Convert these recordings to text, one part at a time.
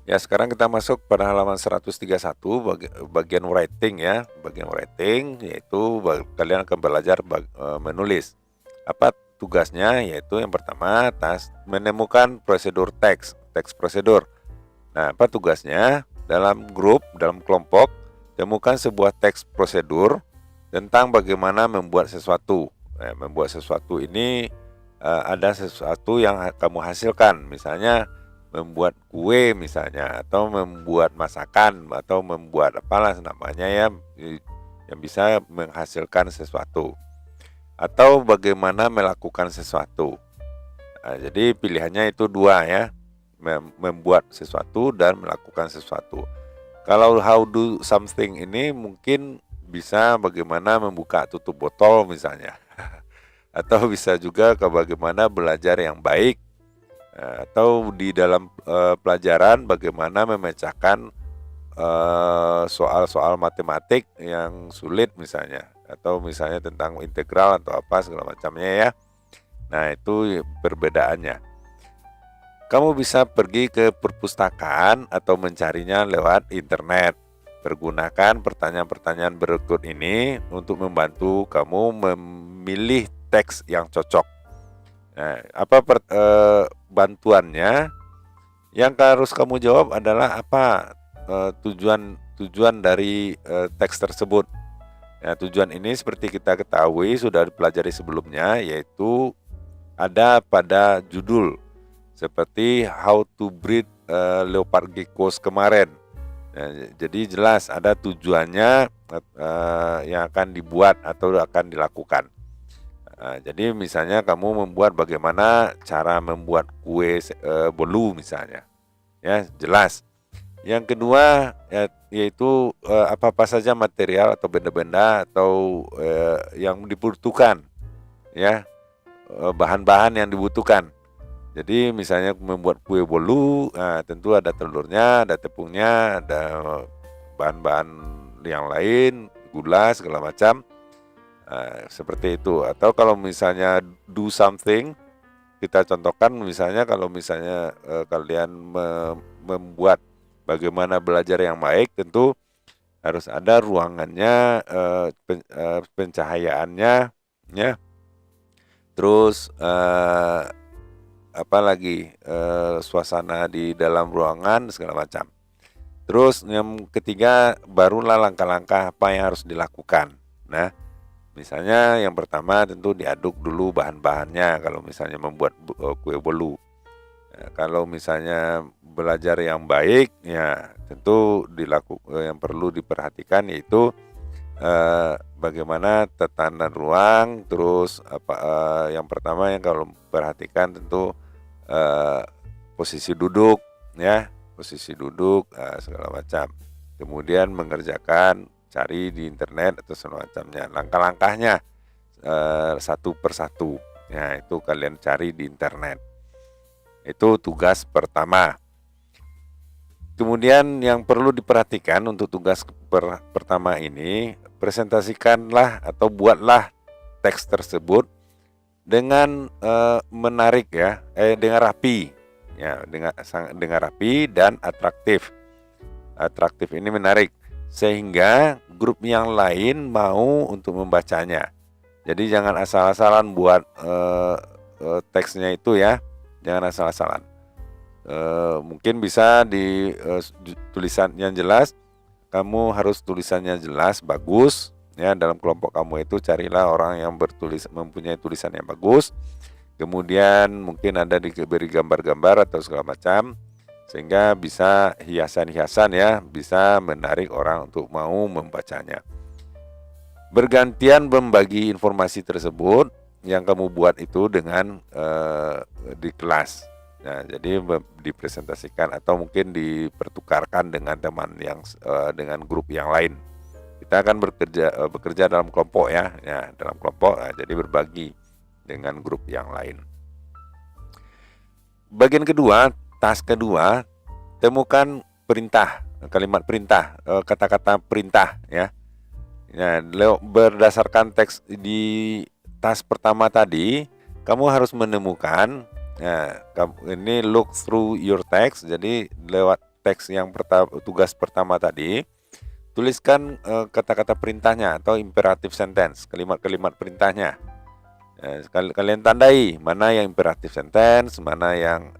Ya, sekarang kita masuk pada halaman 131 bagian writing ya. Bagian writing yaitu kalian akan belajar menulis. Apa tugasnya? Yaitu yang pertama, menemukan prosedur teks prosedur. Nah, apa tugasnya? Dalam grup, dalam kelompok, temukan sebuah teks prosedur tentang bagaimana membuat sesuatu. Nah, membuat sesuatu ini ada sesuatu yang kamu hasilkan, misalnya membuat kue misalnya, atau membuat masakan, atau membuat apalah namanya ya, yang bisa menghasilkan sesuatu, atau bagaimana melakukan sesuatu. Nah, jadi pilihannya itu dua ya, membuat sesuatu dan melakukan sesuatu. Kalau how do something ini mungkin bisa bagaimana membuka tutup botol misalnya, atau bisa juga ke bagaimana belajar yang baik, atau di dalam pelajaran bagaimana memecahkan soal-soal matematik yang sulit misalnya, atau misalnya tentang integral atau apa segala macamnya ya. Nah, itu perbedaannya. Kamu bisa pergi ke perpustakaan atau mencarinya lewat internet. Pergunakan pertanyaan-pertanyaan berikut ini untuk membantu kamu memilih teks yang cocok. Nah, apa bantuannya? Yang harus kamu jawab adalah apa tujuan dari teks tersebut. Nah, tujuan ini seperti kita ketahui sudah dipelajari sebelumnya, yaitu ada pada judul, seperti How to Breed Leopard Geckos kemarin. Nah, jadi jelas ada tujuannya yang akan dibuat atau akan dilakukan. Jadi misalnya kamu membuat bagaimana cara membuat kue bolu misalnya, ya jelas. Yang kedua yaitu apa-apa saja material atau benda-benda atau yang dibutuhkan, ya bahan-bahan yang dibutuhkan. Jadi misalnya membuat kue bolu, tentu ada telurnya, ada tepungnya, ada bahan-bahan yang lain, gula segala macam. Seperti itu. Atau kalau misalnya do something, kita contohkan misalnya kalau misalnya kalian membuat bagaimana belajar yang baik, tentu harus ada ruangannya, pencahayaannya, ya. Terus apalagi suasana di dalam ruangan segala macam. Terus yang ketiga barulah langkah-langkah apa yang harus dilakukan. Nah, misalnya yang pertama tentu diaduk dulu bahan-bahannya kalau misalnya membuat kue bolu. Nah, kalau misalnya belajar yang baik ya tentu yang perlu diperhatikan yaitu bagaimana tatanan ruang. Terus yang pertama yang kalau perhatikan tentu posisi duduk ya, posisi duduk segala macam. Kemudian mengerjakan, cari di internet atau semacamnya. Langkah-langkahnya satu persatu. Ya, itu kalian cari di internet. Itu tugas pertama. Kemudian yang perlu diperhatikan untuk tugas pertama ini, presentasikanlah atau buatlah teks tersebut dengan menarik ya, dengan rapi. Ya, dengan rapi dan atraktif. Atraktif ini menarik sehingga grup yang lain mau untuk membacanya. Jadi jangan asal-asalan buat teksnya itu ya, jangan asal-asalan. Mungkin bisa di tulisan yang jelas, kamu harus tulisannya jelas, bagus ya. Dalam kelompok kamu itu carilah orang yang mempunyai tulisan yang bagus. Kemudian mungkin ada diberi gambar-gambar atau segala macam, sehingga bisa hiasan-hiasan ya, bisa menarik orang untuk mau membacanya. Bergantian membagi informasi tersebut yang kamu buat itu dengan di kelas. Nah, jadi dipresentasikan atau mungkin dipertukarkan dengan teman yang dengan grup yang lain. Kita akan bekerja dalam kelompok ya, dalam kelompok. Jadi berbagi dengan grup yang lain. Bagian kedua, task kedua, temukan perintah, kalimat perintah, kata-kata perintah ya. Ya, berdasarkan teks di task pertama tadi, kamu harus menemukan. Nah, ini look through your text. Jadi lewat teks yang tugas pertama tadi, tuliskan kata-kata perintahnya atau imperative sentence, kalimat-kalimat perintahnya. Kalian tandai mana yang imperative sentence, mana yang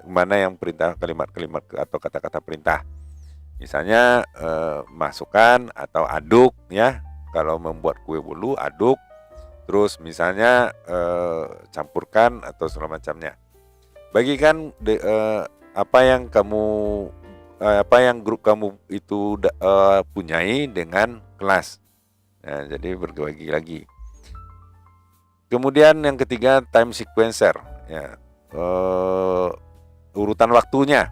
mana yang perintah, kalimat-kalimat atau kata-kata perintah. Misalnya masukkan atau aduk ya. Kalau membuat kue bolu, aduk. Terus misalnya campurkan atau segala macamnya. Bagikan apa yang grup kamu itu punyai dengan kelas. Nah, jadi berbagi lagi. Kemudian yang ketiga, time sequencer, ya, urutan waktunya.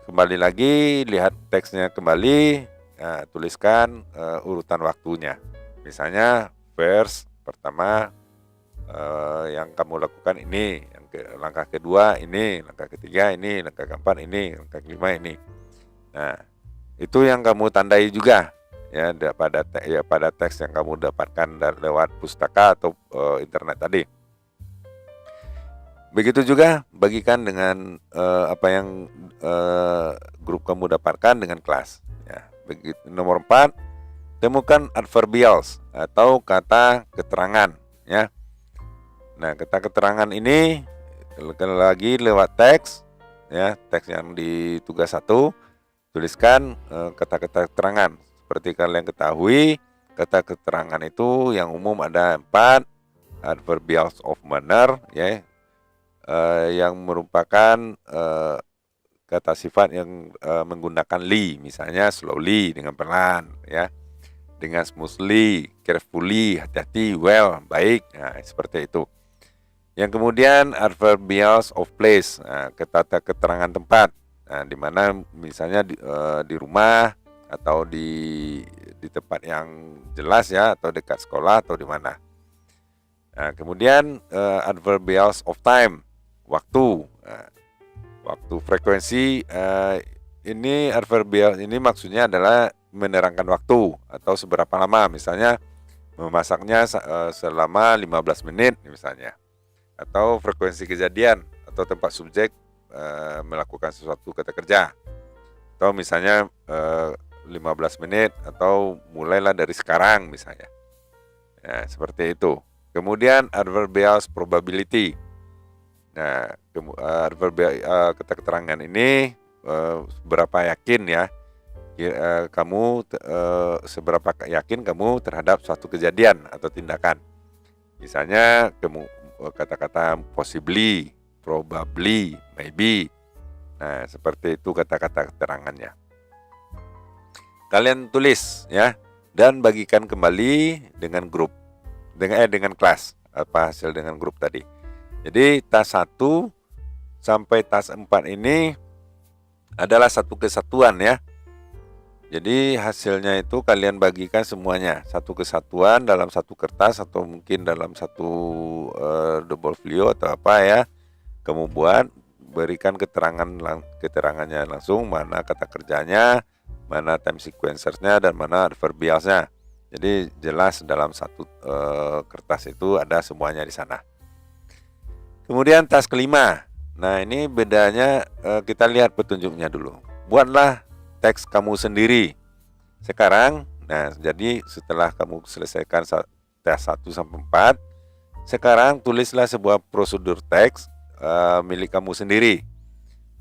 Kembali lagi, lihat teksnya kembali, ya, tuliskan urutan waktunya. Misalnya verse pertama yang kamu lakukan ini, langkah kedua ini, langkah ketiga ini, langkah keempat ini, langkah kelima ini. Nah, itu yang kamu tandai juga ya pada teks yang kamu dapatkan lewat pustaka atau internet tadi. Begitu juga bagikan dengan apa yang grup kamu dapatkan dengan kelas. Ya, begitu. Nomor 4, temukan adverbials atau kata keterangan. Ya. Nah, kata keterangan ini lagi lewat teks, ya, teks yang di tugas 1, tuliskan kata-kata keterangan. Seperti kalian ketahui, kata keterangan itu yang umum ada 4, adverbials of manner, ya, yang merupakan kata sifat yang menggunakan li, misalnya slowly dengan pelan, ya, dengan smoothly, carefully, hati-hati, well, baik, nah, seperti itu. Yang kemudian adverbials of place, kata keterangan tempat, nah, di mana misalnya di rumah atau di tempat yang jelas ya, atau dekat sekolah atau di mana. Nah, kemudian adverbials of time, waktu, waktu, frekuensi. Ini adverbial ini maksudnya adalah menerangkan waktu atau seberapa lama, misalnya memasaknya selama 15 menit misalnya. Atau frekuensi kejadian atau tempat subjek melakukan sesuatu kata kerja. Atau misalnya 15 menit atau mulailah dari sekarang misalnya. Ya, seperti itu. Kemudian adverbials probability. Nah, kata keterangan ini berapa yakin ya kamu seberapa yakin kamu terhadap suatu kejadian atau tindakan. Misalnya kata-kata possibly, probably, maybe. Nah, seperti itu kata-kata keterangannya. Kalian tulis ya dan bagikan kembali dengan grup, dengan kelas, apa hasil dengan grup tadi. Jadi tas 1 sampai tas 4 ini adalah satu kesatuan ya. Jadi hasilnya itu kalian bagikan semuanya, satu kesatuan dalam satu kertas atau mungkin dalam satu double folio atau apa ya. Kamu buat, berikan keterangannya langsung, mana kata kerjanya, mana time sequencersnya, dan mana adverbialsnya. Jadi jelas dalam satu kertas itu ada semuanya di sana. Kemudian tas kelima. Nah, ini bedanya kita lihat petunjuknya dulu. Buatlah teks kamu sendiri. Sekarang, nah, jadi setelah kamu selesaikan tes 1 sampai 4, sekarang tulislah sebuah prosedur teks milik kamu sendiri.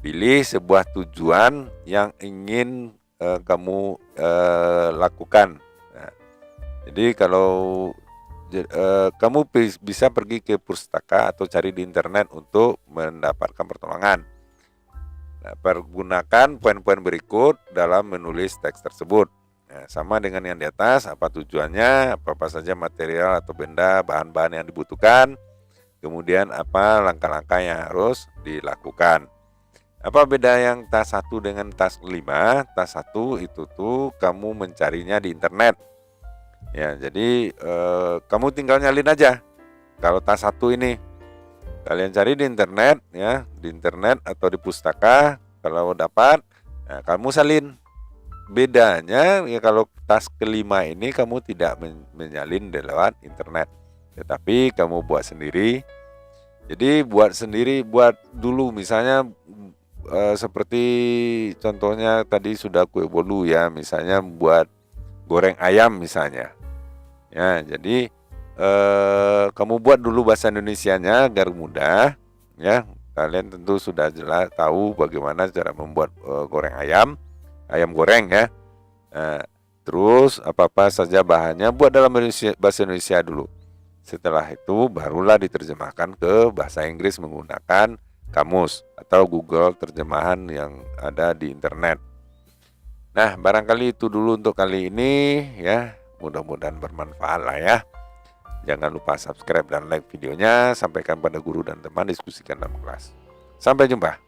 Pilih sebuah tujuan yang ingin kamu lakukan. Nah, jadi kalau kamu bisa pergi ke pustaka atau cari di internet untuk mendapatkan pertolongan. Nah, pergunakan poin-poin berikut dalam menulis teks tersebut. Nah, sama dengan yang di atas, apa tujuannya, apa saja material atau benda, bahan-bahan yang dibutuhkan, kemudian apa langkah-langkah yang harus dilakukan. Apa beda yang tas 1 dengan tas 5? Tas 1 itu tuh kamu mencarinya di internet. Ya, jadi kamu tinggal nyalin aja. Kalau tas 1 ini kalian cari di internet ya, di internet atau di pustaka. Kalau dapat, nah, kamu salin. Bedanya ya kalau tas kelima ini kamu tidak menyalin lewat internet, tetapi kamu buat sendiri. Jadi buat sendiri, buat dulu misalnya seperti contohnya tadi sudah kue bolu ya, misalnya buat goreng ayam misalnya. Ya, jadi kamu buat dulu bahasa Indonesianya agar mudah ya. Kalian tentu sudah jelas tahu bagaimana cara membuat goreng ayam goreng ya. Terus apa-apa saja bahannya buat dalam bahasa Indonesia dulu. Setelah itu barulah diterjemahkan ke bahasa Inggris menggunakan kamus atau Google terjemahan yang ada di internet. Nah, barangkali itu dulu untuk kali ini ya. Mudah-mudahan bermanfaat lah ya. Jangan lupa subscribe dan like videonya. Sampaikan pada guru dan teman, diskusikan dalam kelas. Sampai jumpa.